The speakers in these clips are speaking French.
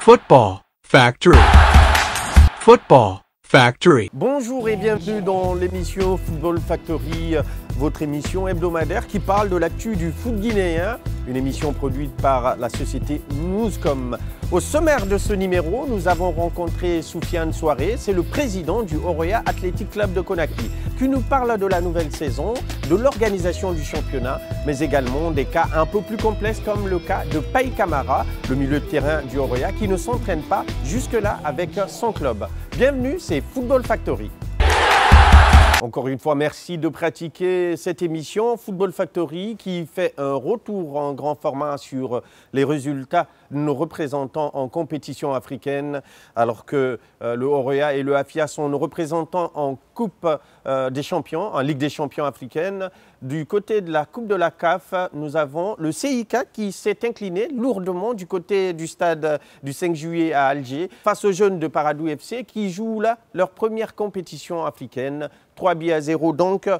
Football Factory. Football Factory. Bonjour et bienvenue dans l'émission Football Factory, votre émission hebdomadaire qui parle de l'actu du foot guinéen, une émission produite par la société Newscom. Au sommaire de ce numéro, nous avons rencontré Soufiane Souaré, c'est le président du Oroya Athletic Club de Conakry, qui nous parle de la nouvelle saison, de l'organisation du championnat, mais également des cas un peu plus complexes comme le cas de Paye Camara, le milieu de terrain du Oroya, qui ne s'entraîne pas jusque-là avec son club. Bienvenue, c'est Football Factory. Encore une fois, merci de pratiquer cette émission Football Factory qui fait un retour en grand format sur les résultats de nos représentants en compétition africaine, alors que le Oroya et le Afia sont nos représentants en Coupe des Champions, en Ligue des Champions africaine. Du côté de la Coupe de la CAF, nous avons le CIK qui s'est incliné lourdement du côté du stade du 5 juillet à Alger face aux jeunes de Paradou FC qui jouent là leur première compétition africaine. 3-0 donc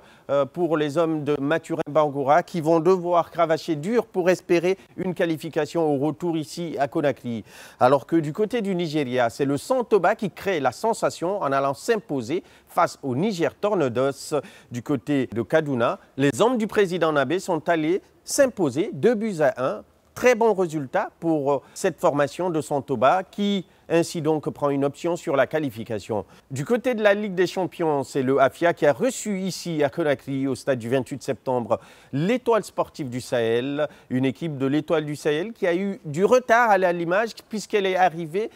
pour les hommes de Mathurin Bangoura qui vont devoir cravacher dur pour espérer une qualification au retour ici à Conakry. Alors que du côté du Nigeria, c'est le Santoba qui crée la sensation en allant s'imposer face au Niger Tornadoes. Du côté de Kaduna, les hommes du président Nabé sont allés s'imposer 2-1. Très bon résultat pour cette formation de Santoba qui ainsi donc prend une option sur la qualification. Du côté de la Ligue des Champions, c'est le Afia qui a reçu ici à Conakry au stade du 28 septembre l'Étoile sportive du Sahel, une équipe de l'Étoile du Sahel qui a eu du retard à l'image puisqu'elle est arrivée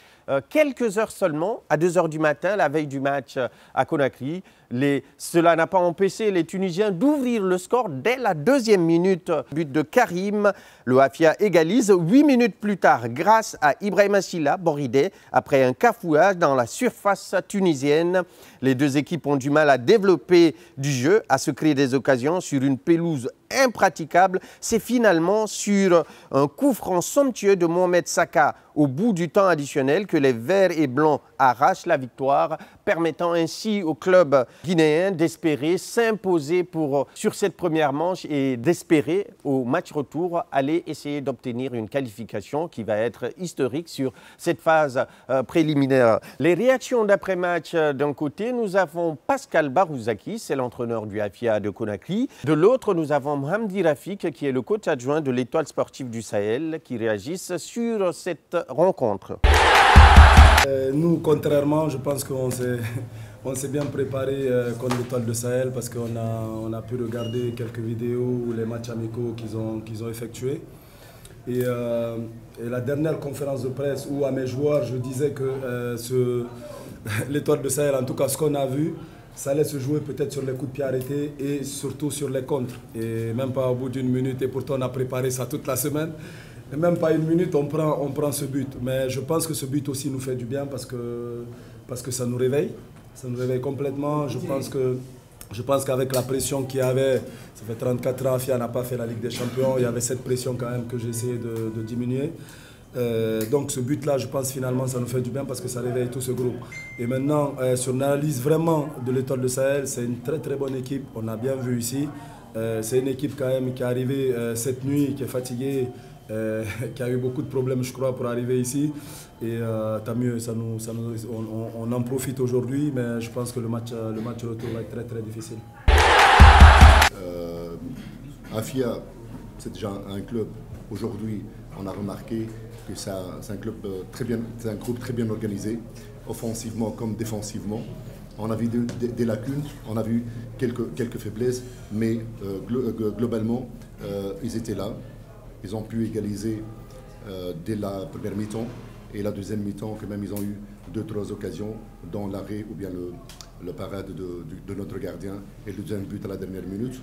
quelques heures seulement, à 2 h du matin, la veille du match à Conakry. Cela n'a pas empêché les Tunisiens d'ouvrir le score dès la 2e minute. But de Karim, le Afia égalise 8 minutes plus tard grâce à Ibrahima Silla Boridé après un cafouillage dans la surface tunisienne. Les deux équipes ont du mal à développer du jeu, à se créer des occasions sur une pelouse impraticable. C'est finalement sur un coup franc somptueux de Mohamed Saka au bout du temps additionnel que les Verts et Blancs arrachent la victoire, permettant ainsi au club guinéen d'espérer s'imposer sur cette première manche et d'espérer au match retour aller essayer d'obtenir une qualification qui va être historique sur cette phase préliminaire. Les réactions d'après-match d'un côté, nous avons Pascal Barouzaki, c'est l'entraîneur du Afia de Conakry. De l'autre, nous avons Mohamdi Rafik, qui est le coach adjoint de l'Étoile sportive du Sahel, qui réagissent sur cette rencontre. Nous, contrairement, je pense qu'on s'est bien préparé contre l'Étoile de Sahel parce qu'on a pu regarder quelques vidéos ou les matchs amicaux qu'ils ont effectués. Et la dernière conférence de presse où à mes joueurs, je disais que l'Étoile de Sahel, en tout cas ce qu'on a vu, ça allait se jouer peut-être sur les coups de pied arrêtés et surtout sur les contres. Et même pas au bout d'1 minute, et pourtant on a préparé ça toute la semaine. Et même pas 1 minute, on prend ce but. Mais je pense que ce but aussi nous fait du bien parce que ça nous réveille. Ça nous réveille complètement. Je pense qu'avec la pression qu'il y avait, ça fait 34 ans, FIA n'a pas fait la Ligue des Champions. Il y avait cette pression quand même que j'ai essayé de diminuer. Donc ce but-là, je pense finalement ça nous fait du bien parce que ça réveille tout ce groupe. Et maintenant, sur l'analyse vraiment de l'Étoile de Sahel, c'est une très très bonne équipe. On a bien vu ici. C'est une équipe quand même qui est arrivée cette nuit, qui est fatiguée, qui a eu beaucoup de problèmes, je crois, pour arriver ici. Et tant mieux, on en profite aujourd'hui, mais je pense que le match retour va être très très difficile. Afia, c'est déjà un club. Aujourd'hui, on a remarqué que c'est un club c'est un groupe très bien organisé, offensivement comme défensivement. On a vu des lacunes, on a vu quelques faiblesses, mais globalement, ils étaient là. Ils ont pu égaliser dès la première mi-temps et la deuxième mi-temps, quand même, ils ont eu 2-3 occasions, dont l'arrêt ou bien le parade de notre gardien et le deuxième but à la dernière minute.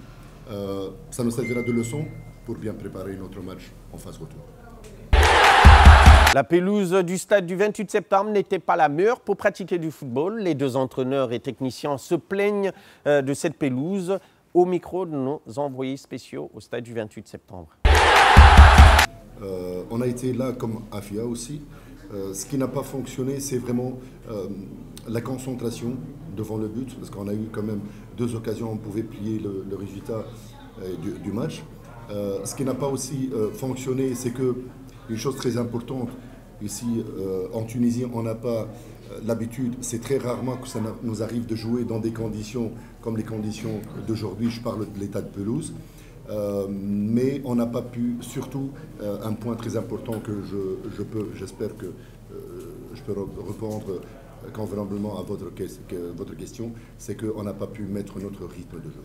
Ça nous servira de leçon pour bien préparer notre match en phase retour. La pelouse du stade du 28 septembre n'était pas la meilleure pour pratiquer du football. Les deux entraîneurs et techniciens se plaignent de cette pelouse. Au micro de nos envoyés spéciaux au stade du 28 septembre. On a été là comme Afia aussi. Ce qui n'a pas fonctionné, c'est vraiment la concentration devant le but, parce qu'on a eu quand même 2 occasions, on pouvait plier le résultat du match. Ce qui n'a pas aussi fonctionné, c'est que une chose très importante, Ici, en Tunisie, on n'a pas l'habitude, c'est très rarement que ça nous arrive de jouer dans des conditions comme les conditions d'aujourd'hui, je parle de l'état de pelouse. Mais on n'a pas pu, surtout un point très important que j'espère que je peux répondre convenablement à votre question, c'est qu'on n'a pas pu mettre notre rythme de jeu.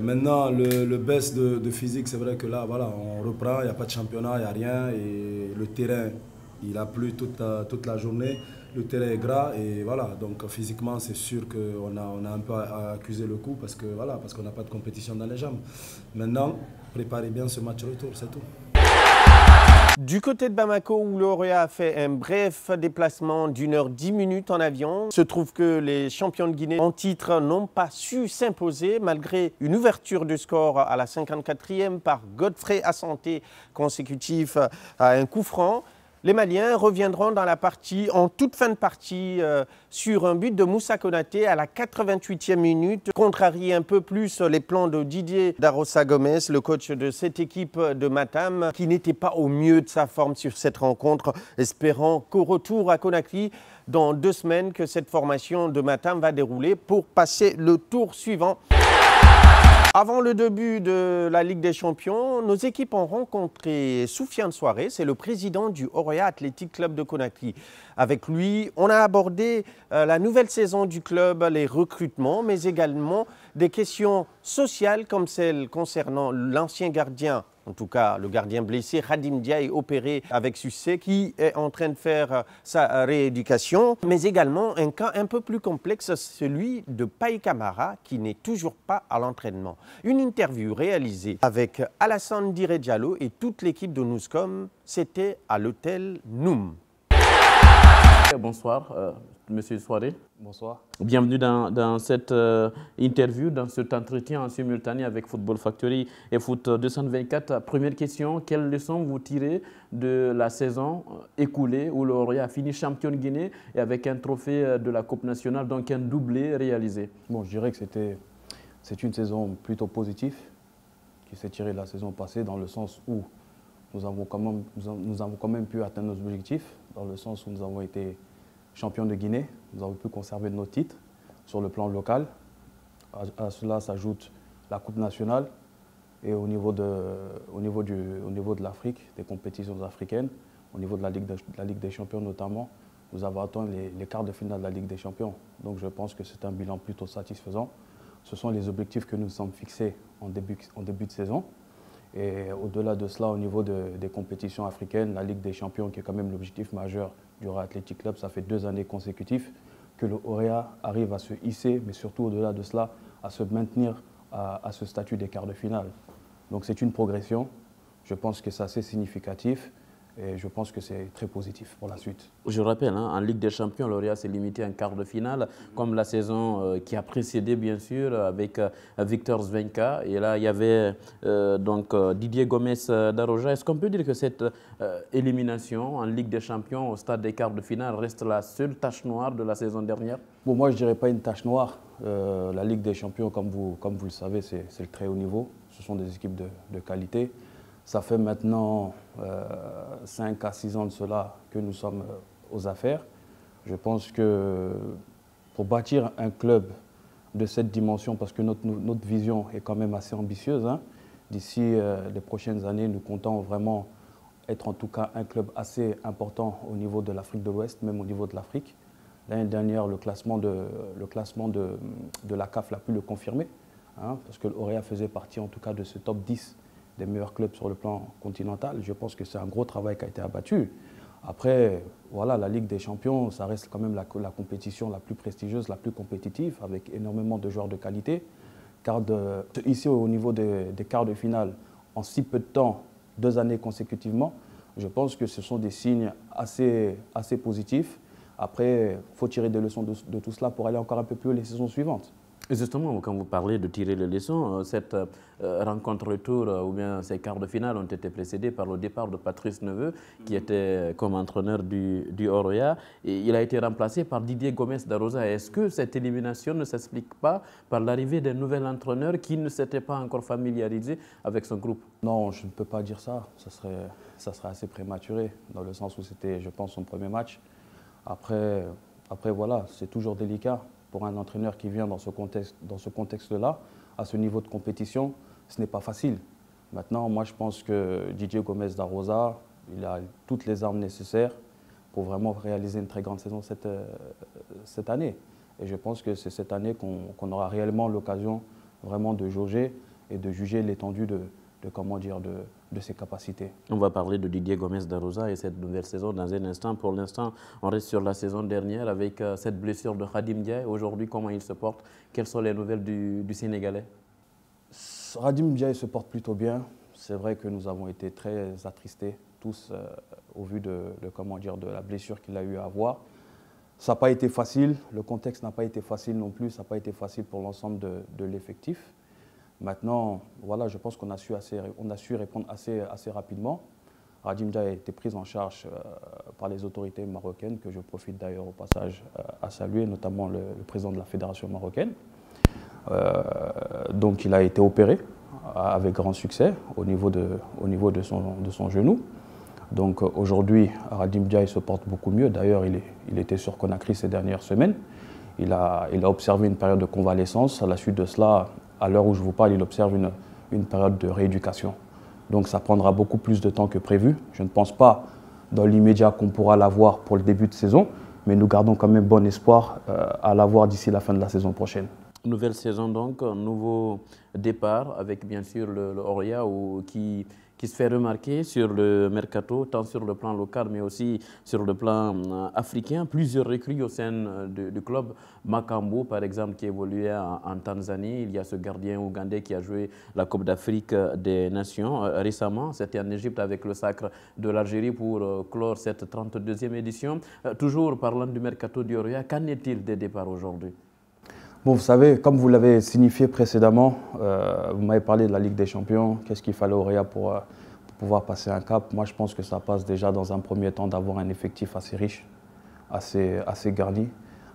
Maintenant, le baisse de physique, c'est vrai que là, voilà, on reprend, il n'y a pas de championnat, il n'y a rien, et le terrain, il a plu toute la journée, le terrain est gras, et voilà, donc physiquement, c'est sûr qu'on a un peu accusé le coup, parce qu'on n'a pas de compétition dans les jambes. Maintenant, préparez bien ce match retour, c'est tout. Du côté de Bamako, où l'Orea a fait un bref déplacement d'1h10 en avion, se trouve que les champions de Guinée en titre n'ont pas su s'imposer malgré une ouverture du score à la 54e par Godfrey Assanté, consécutif à un coup franc. Les Maliens reviendront dans la partie, en toute fin de partie, sur un but de Moussa Konaté à la 88e minute, contrarier un peu plus les plans de Didier Darossa Gomez, le coach de cette équipe de Matam, qui n'était pas au mieux de sa forme sur cette rencontre, espérant qu'au retour à Conakry, dans 2 semaines, que cette formation de Matam va dérouler pour passer le tour suivant. Avant le début de la Ligue des Champions, nos équipes ont rencontré Soufiane Souaré, c'est le président du Orea Athletic Club de Conakry. Avec lui, on a abordé la nouvelle saison du club, les recrutements, mais également des questions sociales comme celle concernant l'ancien gardien, en tout cas le gardien blessé, Khadim Diaye, opéré avec succès, qui est en train de faire sa rééducation, mais également un cas un peu plus complexe, celui de Paye Camara, qui n'est toujours pas à l'entraînement. Une interview réalisée avec Alassane Diré Diallo et toute l'équipe de Newscom, c'était à l'hôtel Noum. Bonsoir, Monsieur Souaré. Bonsoir. Bienvenue dans cette interview, dans cet entretien en simultané avec Football Factory et Foot 224. Première question, quelles leçons vous tirez de la saison écoulée où l'Orea a fini champion de Guinée et avec un trophée de la Coupe nationale, donc un doublé réalisé? Bon, je dirais que c'est une saison plutôt positive qui s'est tirée de la saison passée dans le sens où nous avons quand même pu atteindre nos objectifs, dans le sens où nous avons été champions de Guinée, nous avons pu conserver nos titres sur le plan local. À cela s'ajoute la Coupe nationale et au niveau de l'Afrique, des compétitions africaines, au niveau de la Ligue des Champions notamment, nous avons atteint les quarts de finale de la Ligue des Champions. Donc je pense que c'est un bilan plutôt satisfaisant. Ce sont les objectifs que nous sommes fixés en début de saison. Et au-delà de cela, au niveau des compétitions africaines, la Ligue des Champions, qui est quand même l'objectif majeur du Orea Athletic Club, ça fait 2 années consécutives que le Orea arrive à se hisser, mais surtout au-delà de cela, à se maintenir à ce statut des quarts de finale. Donc c'est une progression, je pense que c'est assez significatif et je pense que c'est très positif pour la suite. Je rappelle, en Ligue des Champions, l'Orea s'est limité à un quart de finale, comme la saison qui a précédé, bien sûr, avec Victor Zvenka. Et là, il y avait donc Didier Gomez d'Aroja. Est-ce qu'on peut dire que cette élimination en Ligue des Champions au stade des quarts de finale reste la seule tache noire de la saison dernière? Bon, moi, je ne dirais pas une tache noire. La Ligue des Champions, comme vous le savez, c'est le très haut niveau. Ce sont des équipes de qualité. Ça fait maintenant 5 à 6 ans de cela que nous sommes aux affaires. Je pense que pour bâtir un club de cette dimension, parce que notre vision est quand même assez ambitieuse, d'ici les prochaines années, nous comptons vraiment être en tout cas un club assez important au niveau de l'Afrique de l'Ouest, même au niveau de l'Afrique. L'année dernière, le classement de la CAF l'a pu le confirmer, parce que l'Orea faisait partie en tout cas de ce top 10 des meilleurs clubs sur le plan continental. Je pense que c'est un gros travail qui a été abattu. Après, voilà, la Ligue des Champions, ça reste quand même la compétition la plus prestigieuse, la plus compétitive, avec énormément de joueurs de qualité. Car ici, au niveau des quarts de finale, en si peu de temps, 2 années consécutivement, je pense que ce sont des signes assez positifs. Après, il faut tirer des leçons de tout cela pour aller encore un peu plus haut les saisons suivantes. Et justement, quand vous parlez de tirer les leçons, cette rencontre retour ou bien ces quarts de finale ont été précédés par le départ de Patrice Neveu, qui était comme entraîneur du Oroya. Et il a été remplacé par Didier Gomes d'Arosa. Est-ce que cette élimination ne s'explique pas par l'arrivée d'un nouvel entraîneur qui ne s'était pas encore familiarisé avec son groupe? Non, je ne peux pas dire ça. Ça serait assez prématuré, dans le sens où c'était, je pense, son premier match. Après voilà, c'est toujours délicat. Pour un entraîneur qui vient dans ce contexte-là, à ce niveau de compétition, ce n'est pas facile. Maintenant, moi, je pense que Didier Gomes d'Arosa, il a toutes les armes nécessaires pour vraiment réaliser une très grande saison cette année. Et je pense que c'est cette année qu'on aura réellement l'occasion vraiment de jauger et de juger l'étendue de ses capacités. On va parler de Didier Gomes d'Arosa et cette nouvelle saison dans un instant. Pour l'instant, on reste sur la saison dernière avec cette blessure de Khadim Ndiaye. Aujourd'hui, comment il se porte? Quelles sont les nouvelles du Sénégalais? Khadim Ndiaye se porte plutôt bien. C'est vrai que nous avons été très attristés tous au vu de la blessure qu'il a eu à avoir. Ça n'a pas été facile, le contexte n'a pas été facile non plus, ça n'a pas été facile pour l'ensemble de l'effectif. Maintenant, voilà, je pense qu'on a su répondre assez rapidement. Khadim Ndiaye a été pris en charge par les autorités marocaines, que je profite d'ailleurs au passage à saluer, notamment le président de la fédération marocaine. Donc il a été opéré avec grand succès au niveau de son genou. Donc aujourd'hui, Khadim Ndiaye se porte beaucoup mieux. D'ailleurs, il était sur Conakry ces dernières semaines. Il a observé une période de convalescence. À la suite de cela, à l'heure où je vous parle, il observe une période de rééducation. Donc ça prendra beaucoup plus de temps que prévu. Je ne pense pas dans l'immédiat qu'on pourra l'avoir pour le début de saison, mais nous gardons quand même bon espoir à l'avoir d'ici la fin de la saison prochaine. Nouvelle saison donc, un nouveau départ avec bien sûr le Oroya qui se fait remarquer sur le mercato, tant sur le plan local mais aussi sur le plan africain. Plusieurs recrues au sein du club. Makambo par exemple qui évoluait en Tanzanie. Il y a ce gardien ougandais qui a joué la Coupe d'Afrique des Nations récemment. C'était en Égypte avec le sacre de l'Algérie pour clore cette 32e édition. Toujours parlant du mercato du Oroya, qu'en est-il des départs aujourd'hui? Bon, vous savez, comme vous l'avez signifié précédemment, vous m'avez parlé de la Ligue des Champions. Qu'est-ce qu'il fallait au Oroya pour pouvoir passer un cap? Moi, je pense que ça passe déjà dans un premier temps d'avoir un effectif assez riche, assez garni,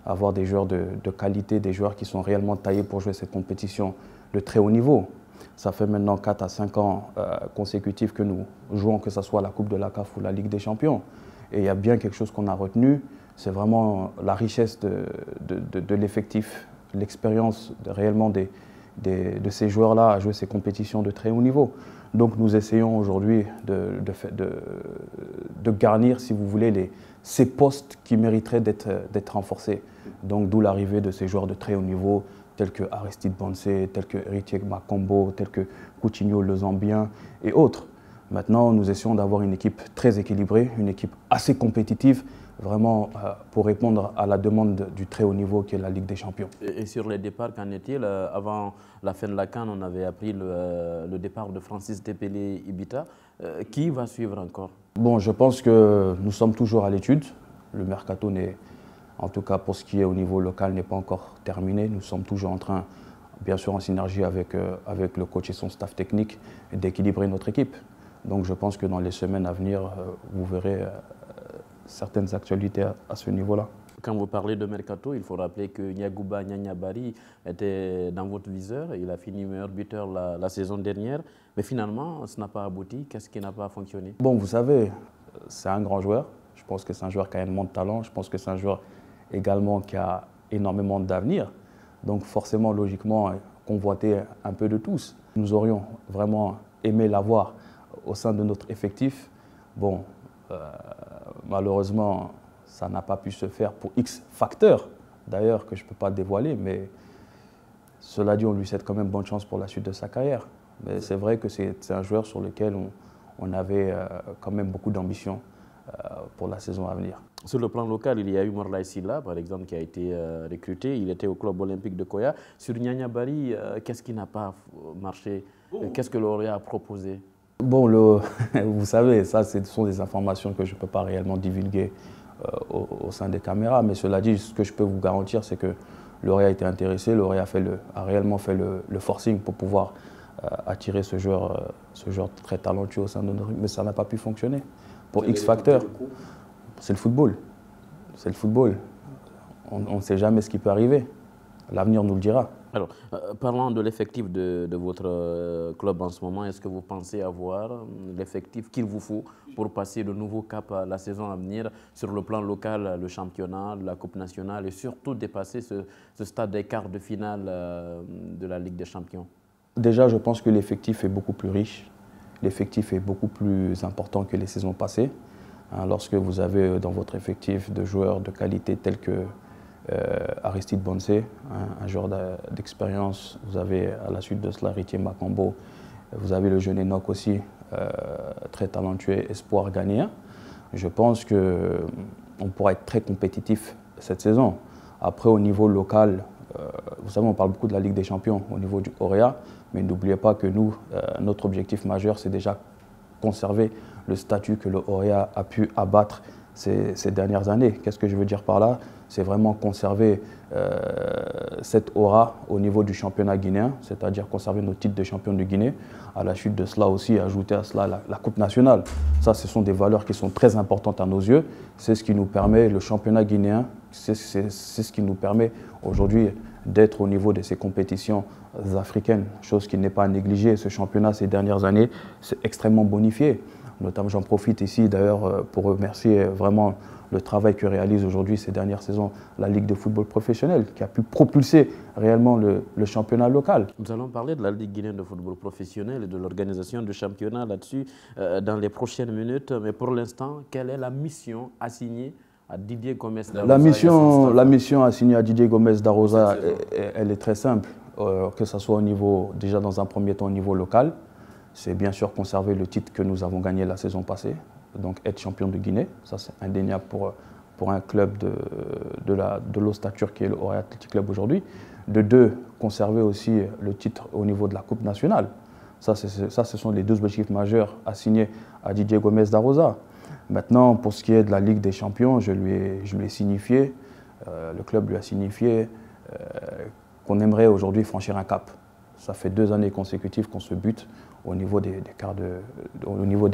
avoir des joueurs de qualité, des joueurs qui sont réellement taillés pour jouer cette compétition de très haut niveau. Ça fait maintenant 4 à 5 ans consécutifs que nous jouons, que ce soit la Coupe de la CAF ou la Ligue des Champions. Et il y a bien quelque chose qu'on a retenu, c'est vraiment la richesse de l'effectif, l'expérience réellement de ces joueurs-là à jouer ces compétitions de très haut niveau. Donc nous essayons aujourd'hui de garnir, si vous voulez, ces postes qui mériteraient d'être renforcés. Donc d'où l'arrivée de ces joueurs de très haut niveau, tels que Aristide Bansé, tels que Héritier Makambo, tels que Coutinho le Zambien et autres. Maintenant, nous essayons d'avoir une équipe très équilibrée, une équipe assez compétitive, vraiment pour répondre à la demande du très haut niveau qui est la Ligue des Champions. Et sur les départs, qu'en est-il? Avant la fin de la CAN, on avait appris le départ de Francis Depele Ibita. Qui va suivre encore? Bon, je pense que nous sommes toujours à l'étude. Le mercato n'est, en tout cas pour ce qui est au niveau local, n'est pas encore terminé. Nous sommes toujours en train, bien sûr en synergie avec le coach et son staff technique, d'équilibrer notre équipe. Donc je pense que dans les semaines à venir, vous verrez certaines actualités à ce niveau-là. Quand vous parlez de mercato, il faut rappeler que Yagouba Nyanyabari était dans votre viseur. Il a fini meilleur buteur la saison dernière. Mais finalement, ça n'a pas abouti. Qu'est-ce qui n'a pas fonctionné? Bon, vous savez, c'est un grand joueur. Je pense que c'est un joueur qui a énormément de talent. Je pense que c'est un joueur également qui a énormément d'avenir. Donc forcément, logiquement, convoité un peu de tous. Nous aurions vraiment aimé l'avoir au sein de notre effectif. Bon, malheureusement, ça n'a pas pu se faire pour X facteurs, d'ailleurs, que je ne peux pas dévoiler, mais cela dit, on lui souhaite quand même bonne chance pour la suite de sa carrière. Mais c'est vrai que c'est un joueur sur lequel on avait quand même beaucoup d'ambition pour la saison à venir. Sur le plan local, il y a eu Morlaï Silla, par exemple, qui a été recruté. Il était au club olympique de Koya. Sur Nyanyabari, qu'est-ce qui n'a pas marché? Qu'est-ce que l'Oroya a proposé? Bon, vous savez, ça, ce sont des informations que je ne peux pas réellement divulguer au sein des caméras. Mais cela dit, ce que je peux vous garantir, c'est que L'Oria a été intéressé, l'Oria a réellement fait le forcing pour pouvoir attirer ce joueur très talentueux au sein de notre équipe, mais ça n'a pas pu fonctionner. Pour X facteurs, c'est le football. C'est le football. On ne sait jamais ce qui peut arriver. L'avenir nous le dira. Alors, parlant de l'effectif de votre club en ce moment, est-ce que vous pensez avoir l'effectif qu'il vous faut pour passer de nouveaux caps à la saison à venir sur le plan local, le championnat, la Coupe nationale et surtout dépasser ce stade des quarts de finale de la Ligue des Champions? Déjà, je pense que l'effectif est beaucoup plus riche. L'effectif est beaucoup plus important que les saisons passées. Lorsque vous avez dans votre effectif de joueurs de qualité tels que Aristide Bonsé, un joueur d'expérience. Vous avez à la suite de cela Ritier Makambo. Vous avez le jeune Enoch aussi, très talentueux, espoir ghanéen. Je pense qu'on pourra être très compétitif cette saison. Après, au niveau local, vous savez, on parle beaucoup de la Ligue des Champions au niveau du Orea, mais n'oubliez pas que nous, notre objectif majeur, c'est déjà conserver le statut que le Orea a pu abattre ces dernières années. Qu'est-ce que je veux dire par là? C'est vraiment conserver cette aura au niveau du championnat guinéen, c'est-à-dire conserver nos titres de champion de Guinée. À la suite de cela aussi, ajouter à cela la Coupe nationale. Ça, ce sont des valeurs qui sont très importantes à nos yeux. C'est ce qui nous permet, le championnat guinéen, c'est ce qui nous permet aujourd'hui d'être au niveau de ces compétitions africaines, chose qui n'est pas à négliger. Ce championnat, ces dernières années, c'est extrêmement bonifié. Notamment, j'en profite ici d'ailleurs pour remercier vraiment le travail que réalise aujourd'hui ces dernières saisons la Ligue de football professionnel, qui a pu propulser réellement le championnat local. Nous allons parler de la Ligue guinéenne de football professionnel et de l'organisation du championnat là-dessus dans les prochaines minutes. Mais pour l'instant, quelle est la mission assignée à Didier Gomes d'Arosa? La mission assignée à Didier Gomes d'Arosa, elle est très simple, que ce soit au niveau, déjà dans un premier temps au niveau local. C'est bien sûr conserver le titre que nous avons gagné la saison passée, donc être champion de Guinée. Ça, c'est indéniable pour un club de l'ossature qui est le Orea Athletic Club aujourd'hui. De deux, conserver aussi le titre au niveau de la Coupe nationale. Ça, ce sont les deux objectifs majeurs assignés à Didier Gomes d'Arosa. Maintenant, pour ce qui est de la Ligue des Champions, je lui ai signifié, le club lui a signifié qu'on aimerait aujourd'hui franchir un cap. Ça fait 2 années consécutives qu'on se bute au niveau des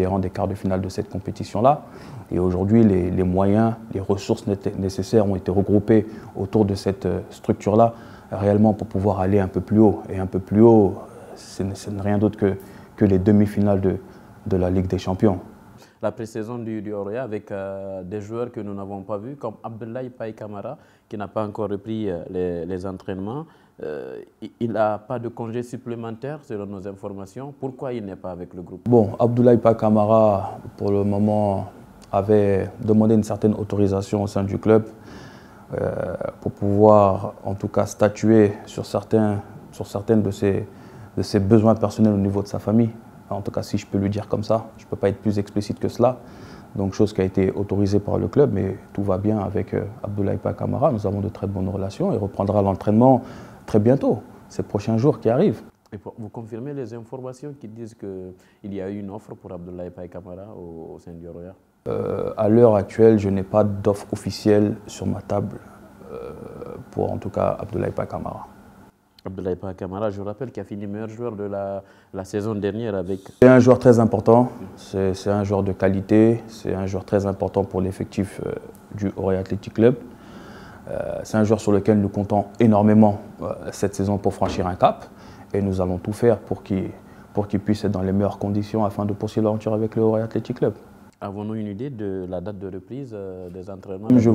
rangs des quarts de finale de cette compétition-là. Et aujourd'hui, les moyens, les ressources nécessaires ont été regroupés autour de cette structure-là, réellement pour pouvoir aller un peu plus haut. Et un peu plus haut, ce n'est rien d'autre que les demi-finales de la Ligue des Champions. La pré-saison du Orea avec des joueurs que nous n'avons pas vus, comme Abdoulaye Paye Camara, qui n'a pas encore repris les entraînements. Il n'a pas de congé supplémentaire selon nos informations. Pourquoi il n'est pas avec le groupe? Bon, Abdoulaye Paye Camara, pour le moment, avait demandé une certaine autorisation au sein du club pour pouvoir, en tout cas, statuer sur certains de ses besoins personnels au niveau de sa famille. En tout cas, si je peux lui dire comme ça, je ne peux pas être plus explicite que cela. Donc, chose qui a été autorisée par le club, mais tout va bien avec Abdoulaye Paye Camara. Nous avons de très bonnes relations. Il reprendra l'entraînement très bientôt, ces prochains jours qui arrivent. Et vous confirmez les informations qui disent qu'il y a eu une offre pour Abdoulaye Paye Camara au sein du Orea? À l'heure actuelle, je n'ai pas d'offre officielle sur ma table pour, en tout cas, Abdoulaye Paye Camara. Abdoulaye Paye Camara, je vous rappelle, qui a fini meilleur joueur de la saison dernière avec... C'est un joueur très important, c'est un joueur de qualité, c'est un joueur très important pour l'effectif du Orea Athletic Club. C'est un joueur sur lequel nous comptons énormément cette saison pour franchir un cap. Et nous allons tout faire pour qu'il puisse être dans les meilleures conditions afin de poursuivre l'aventure avec le Orea Athletic Club. Avons-nous une idée de la date de reprise des entraînements? Comme je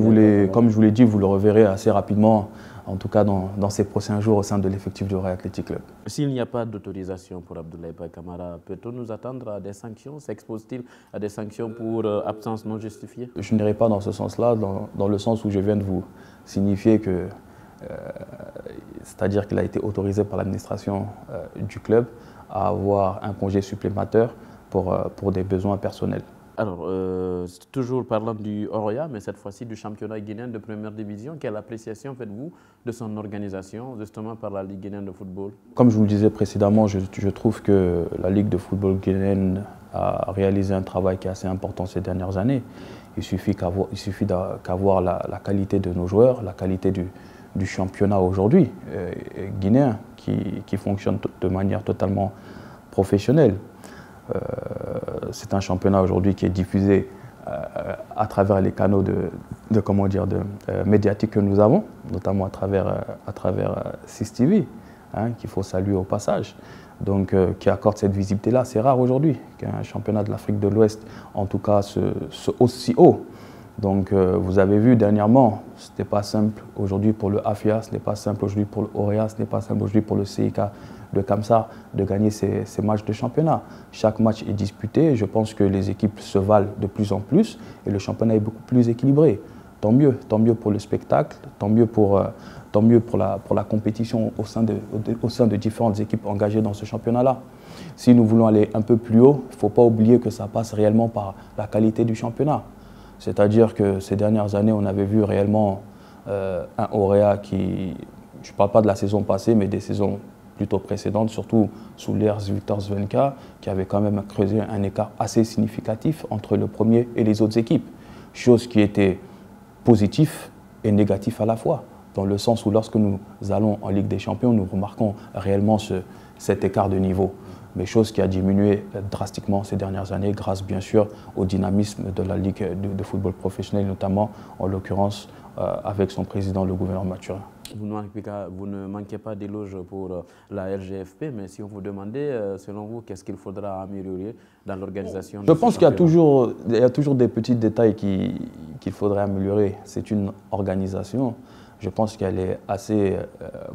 vous l'ai dit, vous le reverrez assez rapidement, en tout cas dans ces prochains jours au sein de l'effectif du Orea Athletic Club. S'il n'y a pas d'autorisation pour Abdoulaye Paye Camara, peut-on nous attendre à des sanctions? S'expose-t-il à des sanctions pour absence non justifiée? Je n'irai pas dans ce sens-là, dans le sens où je viens de vous signifier que, c'est-à-dire qu'il a été autorisé par l'administration du club à avoir un congé supplémentaire pour des besoins personnels. Alors, toujours parlant du Orea, mais cette fois-ci du championnat guinéen de première division, quelle appréciation faites-vous de son organisation, justement par la Ligue guinéenne de football? Comme je vous le disais précédemment, je trouve que la Ligue de football guinéenne a réalisé un travail qui est assez important ces dernières années. Il suffit qu'avoir la qualité de nos joueurs, la qualité du championnat aujourd'hui guinéen qui fonctionne de manière totalement professionnelle. C'est un championnat aujourd'hui qui est diffusé à travers les canaux médiatiques que nous avons, notamment à travers 6TV, hein, qu'il faut saluer au passage. Donc, qui accorde cette visibilité-là. C'est rare aujourd'hui qu'un championnat de l'Afrique de l'Ouest, en tout cas, se hausse si haut. Donc, vous avez vu dernièrement, ce n'était pas simple aujourd'hui pour le AFIA, ce n'est pas simple aujourd'hui pour le Auréa, ce n'est pas simple aujourd'hui pour le CIK de Kamsa de gagner ces matchs de championnat. Chaque match est disputé, je pense que les équipes se valent de plus en plus et le championnat est beaucoup plus équilibré. Tant mieux pour le spectacle, tant mieux pour la compétition au sein de différentes équipes engagées dans ce championnat-là. Si nous voulons aller un peu plus haut, il ne faut pas oublier que ça passe réellement par la qualité du championnat. C'est-à-dire que ces dernières années, on avait vu réellement un Auréa qui, je ne parle pas de la saison passée, mais des saisons plutôt précédentes, surtout sous l'ère Victor Svenka, qui avait quand même creusé un écart assez significatif entre le premier et les autres équipes. Chose qui était positive et négative à la fois, dans le sens où lorsque nous allons en Ligue des Champions, nous remarquons réellement cet écart de niveau. Mais chose qui a diminué drastiquement ces dernières années grâce bien sûr au dynamisme de la Ligue de football professionnel, notamment en l'occurrence avec son président, le gouverneur Mathurin. Vous ne manquez pas d'éloges pour la LGFP, mais si on vous demandait, selon vous, qu'est-ce qu'il faudra améliorer dans l'organisation? Je pense qu'il y a toujours des petits détails qu'il faudrait améliorer. C'est une organisation, je pense qu'elle est assez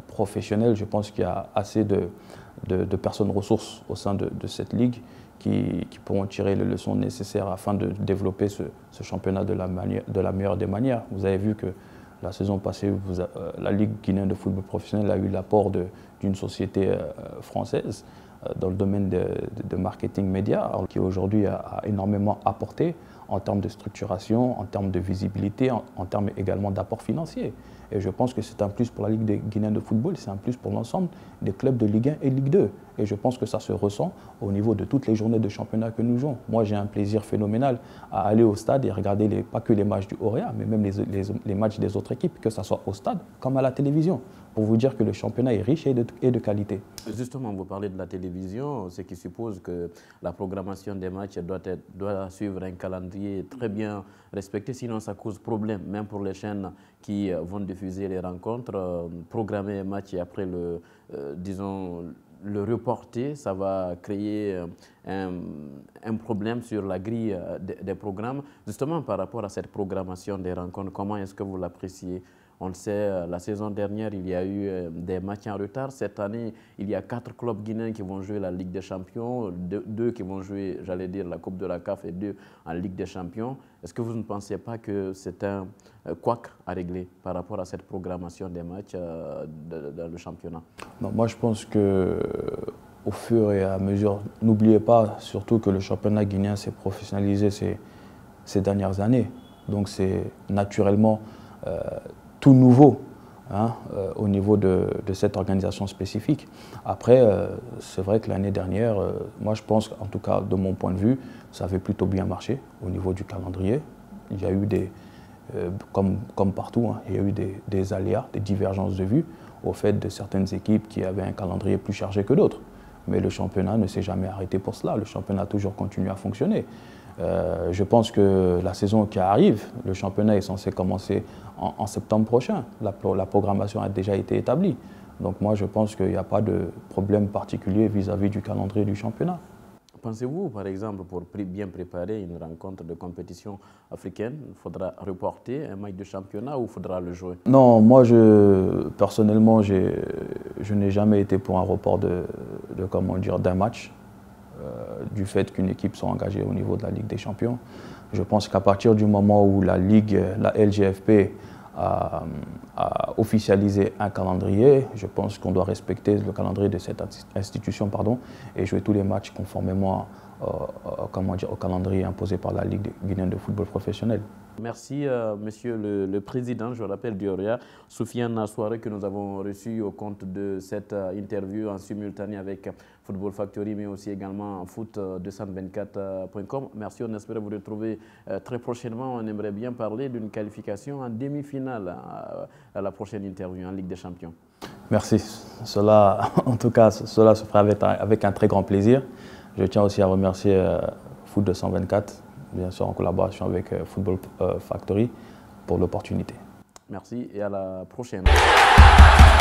professionnelle, je pense qu'il y a assez de personnes ressources au sein de cette ligue qui pourront tirer les leçons nécessaires afin de développer ce championnat de la meilleure des manières. Vous avez vu que la saison passée, la Ligue guinéenne de football professionnel a eu l'apport d'une société française dans le domaine de marketing média, qui aujourd'hui a énormément apporté en termes de structuration, en termes de visibilité, en termes également d'apport financier. Et je pense que c'est un plus pour la Ligue guinéenne de football, c'est un plus pour l'ensemble des clubs de Ligue 1 et Ligue 2. Et je pense que ça se ressent au niveau de toutes les journées de championnat que nous jouons. Moi, j'ai un plaisir phénoménal à aller au stade et regarder pas que les matchs du Auréa, mais même les matchs des autres équipes, que ce soit au stade comme à la télévision, pour vous dire que le championnat est riche et de qualité. Justement, vous parlez de la télévision, ce qui suppose que la programmation des matchs doit suivre un calendrier très bien respecté, sinon ça cause problème, même pour les chaînes qui vont diffuser les rencontres, programmer un match et après le reporter, ça va créer un problème sur la grille des programmes. Justement, par rapport à cette programmation des rencontres, comment est-ce que vous l'appréciez? On le sait, la saison dernière, il y a eu des matchs en retard. Cette année, il y a 4 clubs guinéens qui vont jouer la Ligue des Champions, 2 qui vont jouer, j'allais dire, la Coupe de la CAF et 2 en Ligue des Champions. Est-ce que vous ne pensez pas que c'est un couac à régler par rapport à cette programmation des matchs dans le championnat? Non, moi, je pense qu'au fur et à mesure, n'oubliez pas surtout que le championnat guinéen s'est professionnalisé ces dernières années. Donc, c'est naturellement tout nouveau hein, au niveau de cette organisation spécifique. Après, c'est vrai que l'année dernière, moi je pense, en tout cas de mon point de vue, ça avait plutôt bien marché au niveau du calendrier. Il y a eu comme partout, hein, il y a eu des aléas, des divergences de vues au fait de certaines équipes qui avaient un calendrier plus chargé que d'autres. Mais le championnat ne s'est jamais arrêté pour cela, le championnat a toujours continué à fonctionner. Je pense que la saison qui arrive, le championnat est censé commencer en septembre prochain. La programmation a déjà été établie. Donc moi, je pense qu'il n'y a pas de problème particulier vis-à-vis du calendrier du championnat. Pensez-vous, par exemple, pour bien préparer une rencontre de compétition africaine, il faudra reporter un match de championnat ou il faudra le jouer? Non, moi, personnellement, je n'ai jamais été pour un report d'un match. Du fait qu'une équipe soit engagée au niveau de la Ligue des Champions. Je pense qu'à partir du moment où la LGFP a officialisé un calendrier, je pense qu'on doit respecter le calendrier de cette institution et jouer tous les matchs conformément comment dire, au calendrier imposé par la Ligue guinéenne de football professionnel. Merci, monsieur le président, je rappelle, du Orea, Soufiane Souare, que nous avons reçu au compte de cette interview en simultané avec Football Factory, mais aussi également foot224.com. Merci, on espère vous retrouver très prochainement. On aimerait bien parler d'une qualification en demi-finale à la prochaine interview en Ligue des Champions. Merci. Cela, en tout cas, cela se fera avec un très grand plaisir. Je tiens aussi à remercier Foot224, bien sûr en collaboration avec Football Factory, pour l'opportunité. Merci et à la prochaine.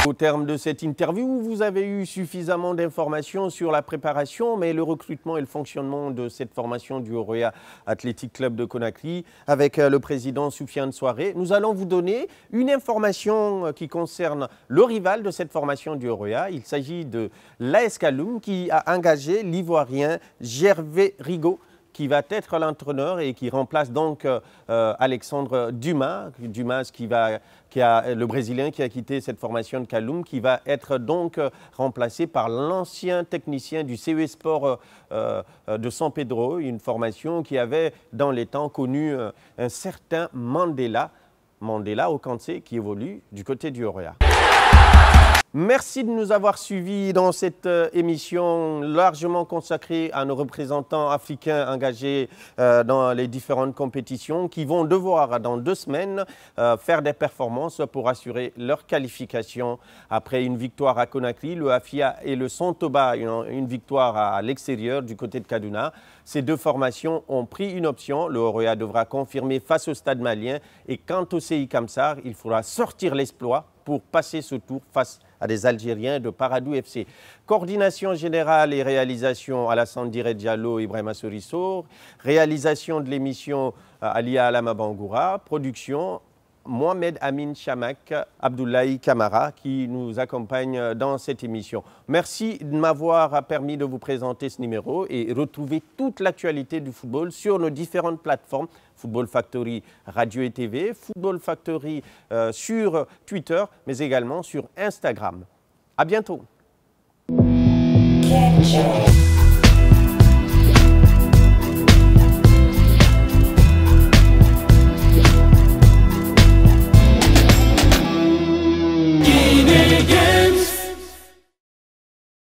Au terme de cette interview, vous avez eu suffisamment d'informations sur la préparation, mais le recrutement et le fonctionnement de cette formation du Orea Athletic Club de Conakry avec le président Soufiane Souare. Nous allons vous donner une information qui concerne le rival de cette formation du Orea. Il s'agit de l'AS Kaloum qui a engagé l'Ivoirien Gervais Rigaud, qui va être l'entraîneur et qui remplace donc Alexandre Dumas, le Brésilien qui a quitté cette formation de Kaloum, qui va être donc remplacé par l'ancien technicien du CE Sport de San Pedro, une formation qui avait dans les temps connu un certain Mandela Okansé, qui évolue du côté du Orea. Merci de nous avoir suivis dans cette émission largement consacrée à nos représentants africains engagés dans les différentes compétitions qui vont devoir, dans 2 semaines, faire des performances pour assurer leur qualification. Après une victoire à Conakry, le Afia et le Sontoba, une victoire à l'extérieur du côté de Kaduna. Ces 2 formations ont pris une option. Le Orea devra confirmer face au Stade malien. Et quant au CI Kamsar, il faudra sortir l'exploit pour passer ce tour face à des Algériens de Paradou FC. Coordination générale et réalisation Alassane Dire Diallo, Ibrahima Sorissour. Réalisation de l'émission Alia Alama Bangoura. Production Mohamed Amin Chamak, Abdoulaye Kamara qui nous accompagne dans cette émission. Merci de m'avoir permis de vous présenter ce numéro et retrouver toute l'actualité du football sur nos différentes plateformes. Football Factory Radio et TV, Football Factory sur Twitter, mais également sur Instagram. À bientôt.